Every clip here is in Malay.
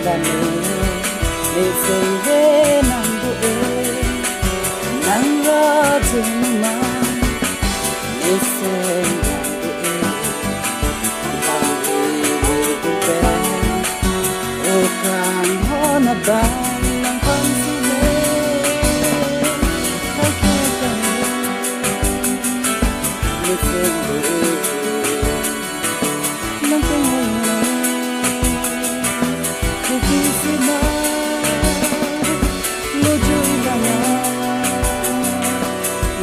kami Nisenge nang buo Nang rajin naman Nisenge nang buo Ang ibigin Ukang honabang ng pansinig Kaya kami Nisenge nang pangayon Kukisina Lujoy langan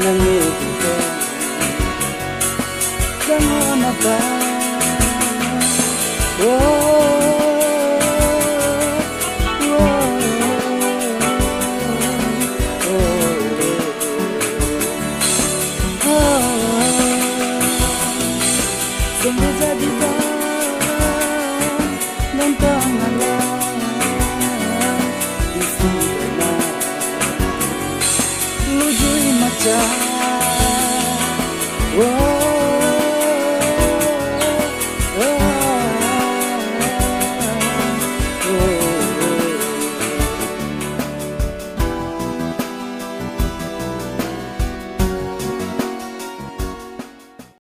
Nang ibigin Kaya na ba Semua jadi dan pengalam di sana Lujui macam